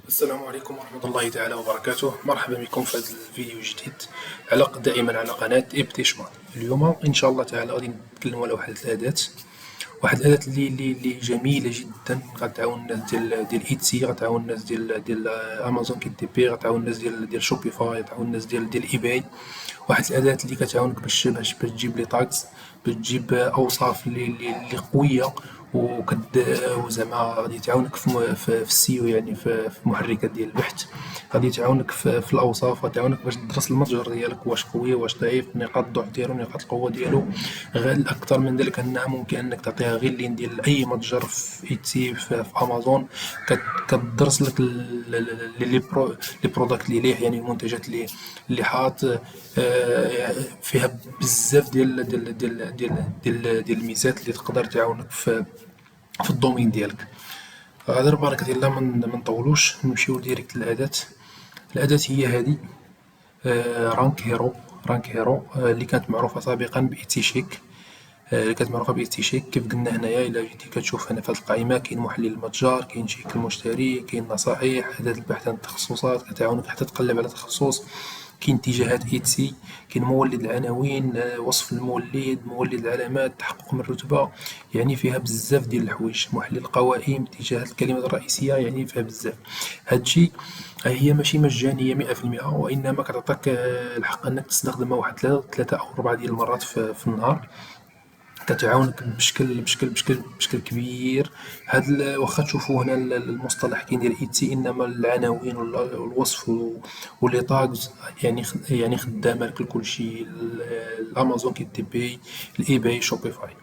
السلام عليكم ورحمة الله تعالى وبركاته. مرحبا بكم في هذا الفيديو الجديد دائما على قناة ابتشمان. اليوم إن شاء الله تعالى غادي نتكلموا على واحد الأداة اللي جميلة جدا، غتعاون الناس ديال ايتسي، غتعاون الناس ديال امازون كي تي بي، غتعاون الناس ديال شوبيفاي، غتعاون الناس ديال ايباي. واحد الأداة اللي كتعاونك باش تجيب لي تاكس، باش تجيب أوصاف اللي قوية، وزعما غادي تعاونك في السيو، يعني في محركات ديال البحث. غادي تعاونك في الأوصاف، غادي تعاونك باش تدرس المتجر ديالك واش قوي واش ضعيف، نقاط الضعف ديالو نقاط القوة ديالو. غير الأكثر من ذلك أنها ممكن أنك تعطيها غير لين ديال أي متجر في ايتسي في أمازون، كتدرس لك لي بروداكت اللي ليه، يعني المنتجات اللي حاط. فيها بزاف ديال الميزات اللي تقدر تعاونك في الدومين ديالك. غادي ببركة الله ما نطولوش، نمشيو ديريكت للأداة. الأداة هي هذه، رانك هيرو، اللي كانت معروفة سابقا بإيتي شيك. كيف قلنا هنايا، إلا جيتي كتشوف هنا في هاد القائمة كاين محلل المتجر، كاين شيك المشتري، كاين نصائح، أداة البحث عن التخصصات، كتعاونك حتى تقلب على تخصص، كاين اتجاهات ايتسي، كاين مولد العناوين، وصف المولد، مولد العلامات، تحقق من الرتبة. يعني فيها بزاف ديال الحوايج، محلل القوائم، اتجاهات الكلمات الرئيسية، يعني فيها بزاف. هادشي هي ماشي مجانية 100%، وإنما كتعطيك الحق أنك تستخدمها واحد ثلاثة أو ربعة ديال المرات في النهار. كتعاونك بشكل كبير. واخا تشوفوا هنا المصطلح كاين ديال ايتسي، انما العناوين والوصف ولي طاغز يعني خدامه لك لكلشي، الامازون كي تي بي، الايباي، شوبيفاي.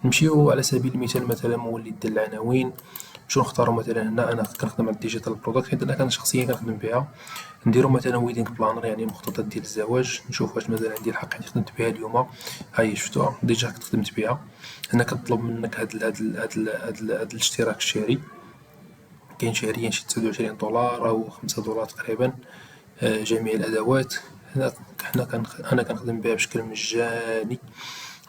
نمشيو على سبيل المثال مثلا مولد ديال العناوين، نمشيو نختارو مثلا هنا. انا كنخدم على الديجيتال برودكت حيت انا شخصيا كنخدم بها. نديرو مثلا ويدينغ بلانر، يعني مخططات ديال الزواج، نشوف واش مازال عندي الحق حيت خدمت بها اليوم. ها هي شفتوها ديجا كنت خدمت بها. هنا كطلب منك هاد الاشتراك الشهري، كاين شهريا شي $29 أو $5 تقريبا. جميع الأدوات هنا أنا كنخدم بها بشكل مجاني.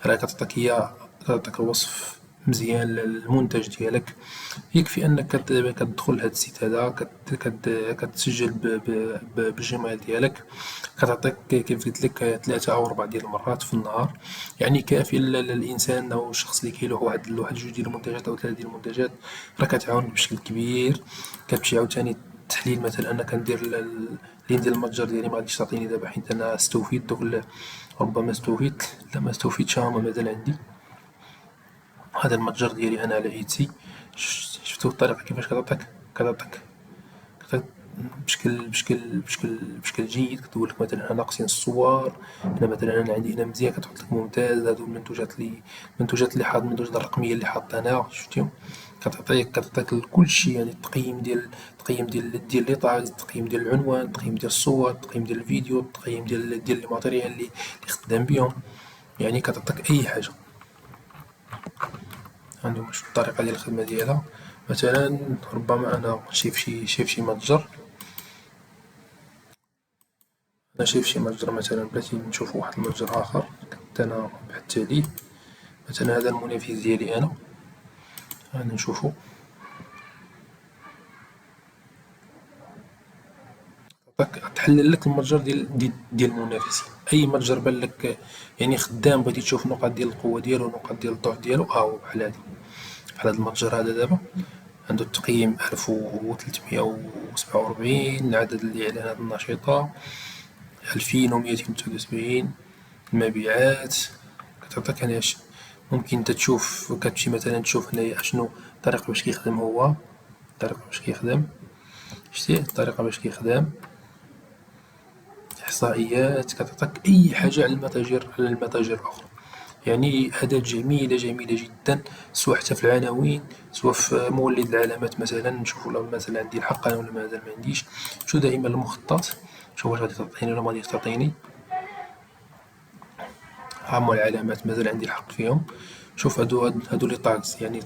راه كتعطيك الوصف مزيان للمنتج ديالك. يكفي أنك كتدخل لهاد السيت هذا، كتسجل بالجيميل ديالك، كتعطيك كيف قلتلك ثلاثة أو ربعة ديال المرات في النهار. يعني كافي للإنسان أو الشخص اللي كاينله واحد جوج ديال المنتجات أو ثلاثة ديال المنتجات. راه كتعاونك بشكل كبير. كتمشي عاوتاني التحليل، مثلا أنا كندير اللين ديال المتجر ديالي مغاديش تعطيني دابا حيت أنا استوفيت ربما استوفيت، لا ما استوفيتش، هاهما مازال عندي. هذا المتجر ديالي أنا على ايتسي. شفتو الطريقة كيفاش كتعطيك بشكل جيد. كتقولك مثلا هنا ناقصين الصور، هنا مثلا أنا عندي هنا مزيان، كتحطلك ممتاز، هادو المنتوجات اللي حاط، المنتوجات الرقمية اللي حاطة أنا، شفتيهم. كتعطيك كلشي، يعني التقييم ديال لي طاغ، التقييم ديال العنوان، التقييم ديال الصور، التقييم ديال الفيديو، التقييم ديال لي ماتيريال اللي خدام بيهم. يعني كتعطيك أي حاجة. عندهم شوف الطريقة ديال الخدمة ديالها. مثلا ربما أنا شايف شي متجر، مثلا بلاتي نشوف واحد المتجر آخر كنت أنا بحثت عليه. مثلا هذا المنافس ديالي أنا، نشوفو. تحلل لك المتجر ديال المنافسين. أي متجر بان لك يعني خدام، بغيتي تشوف نقاط ديال القوة ديالو ونقاط ديال الضعف ديالو، هو بحال هاد المتجر هذا دابا عنده التقييم 1347، عدد الإعلانات النشطة 2279، المبيعات. كتعطيك هنا ممكن انت تشوف، كتمشي مثلا تشوف هنايا اشنو الطريقة باش كيخدم هو، شتيه الطريقة باش كيخدم، إحصائيات، كتعطيك أي حاجة على المتاجر الأخرى. يعني أداة جميلة جدا، سواء حتى في العناوين، سواء في مولد العلامات. مثلا نشوفو لو مثلا عندي الحق أنا ولا مازال معنديش. شو دائما المخطط، شوف واش غادي تعطيني ولا مغاديش تعطيني. هما العلامات مازال عندي الحق فيهم. شوف هادو لي طاغز، يعني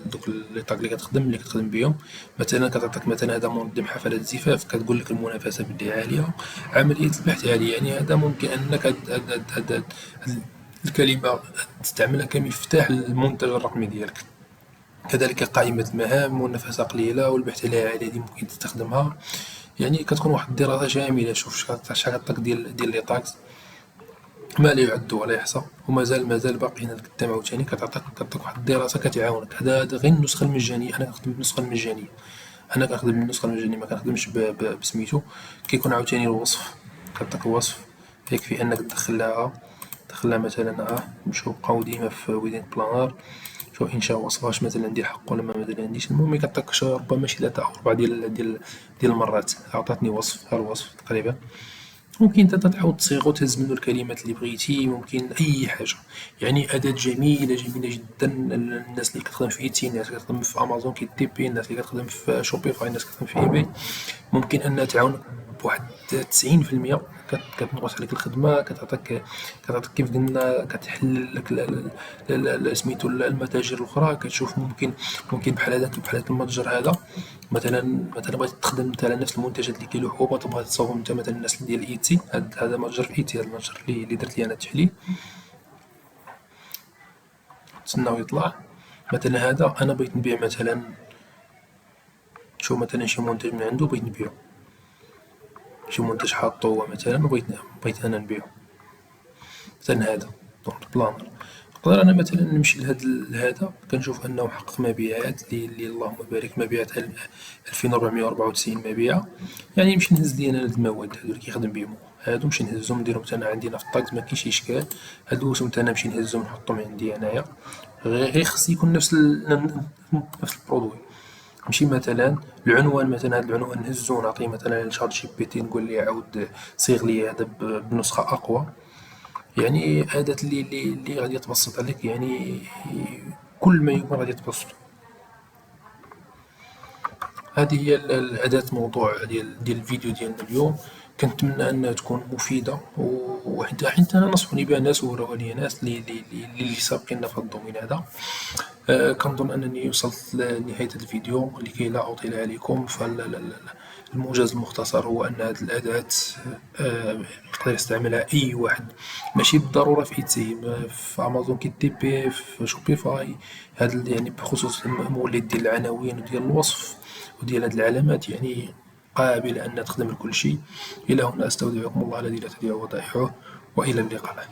دوك لي طاغ اللي كتخدم بيهم. مثلا كتعطيك مثلا هذا منظم حفلات الزفاف، كتقول لك المنافسة باللي عالية، عملية البحث عالية. يعني هذا ممكن أنك هاد الكلمة تستعملها كمفتاح للمنتج الرقمي ديالك. كذلك قائمة المهام والنفسها قليلة والبحث عليها عالي هذه ممكن تستخدمها. يعني كتكون واحد الدراسة شاملة، شوف شحال عطاك ديال لي طاكس، ما لا يعد ولا يحصى، ومازال باقي هنا لقدام عاوتاني كتعطيك واحد الدراسة كتعاونك. هذا غير النسخة المجانية، أنا كنخدم بالنسخة المجانية، أنا كنخدم بالنسخة المجانية مكنخدمش بسميتو. كيكون عاوتاني الوصف، كيعطيك الوصف، يكفي أنك تدخلها مثلا. نمشيو نبقاو ديما في ويدين بلانر، شوف إنشاء وصف واش مثلا ندير حق ولا ما عنديش. المهم كيعطيك ربما شي 3 أو 4 ديال المرات عطاتني وصف، ها الوصف تقريبا. ممكن انت تعاود تصيغو تهز منو الكلمات اللي بغيتي، ممكن اي حاجه. يعني اداه جميله جدا. الناس اللي كتخدم في ايتي، الناس اللي كتخدم في امازون كي تي بي، الناس اللي كتخدم في شوبيفاي، الناس اللي كتخدم في ايباي، ممكن انها تعاونك بواحد 90%. كتنقص عليك الخدمه، كتعطيك كيف قلنا، كتحل لك سميتو المتاجر الاخرى. كتشوف ممكن بحال هذاك المتجر هذا، مثلا بغيتي تخدم انت على نفس المنتجات اللي كيلوحو، تبغى تصاوب انت مثلا الناس ديال ايتي. هذا متجر في ايتي، هذا المتجر اللي درت ليه انا التحليل. تسناو يطلع. مثلا هذا انا بغيت نبيع مثلا، شو مثلا شي منتج من عنده بغيت نبيعو، شي منتج حاطو هو مثلا بغيت انا نبيعو، مثلا هذا دونك بلانر. نقدر انا مثلا نمشي لهذا، كنشوف انه محقق مبيعات اللي اللهم بارك، مبيعات 2494 مبيعة. يعني نمشي نهز لي انا هاد المواد هادو اللي كيخدم بيهم، هادو نمشي نهزهم نديرهم حتى انا عندنا في الطاكس، مكاينش اشكال. هادو حتى انا نمشي نهزهم نحطهم عندي انايا. غير خص يكون نفس البرودوي. نمشي مثلا العنوان، مثلا هاد العنوان نهزو نعطيه مثلا لشات جي بي تي، نقول ليه عاود صيغ لي هذا بنسخة أقوى. يعني أداة اللي غادي تبسط عليك، يعني كل ما يمكن غادي تبسطو. هذه هي الأداة موضوع ديال الفيديو ديالنا اليوم. كنتمنى أنها تكون مفيدة، وحتى أنا نصحوني بها ناس وراوها ليا ناس اللي سابقيننا في هذا الدومين هذا. كنظن أنني وصلت لنهاية هذا الفيديو. لكي لا أطيل عليكم، فالموجز المختصر هو أن هذه الأداة يقدر يستعملها أي واحد، ماشي بالضرورة في إيتسي، في أمازون كي تي بي، في شوبيفاي. هذا يعني بخصوص مولد ديال العناوين وديال الوصف وديال هاد العلامات، يعني قابلة أنها تخدم لكل شيء. إلى هنا أستودعكم الله الذي لا تضيع ودائعه، وإلى اللقاء.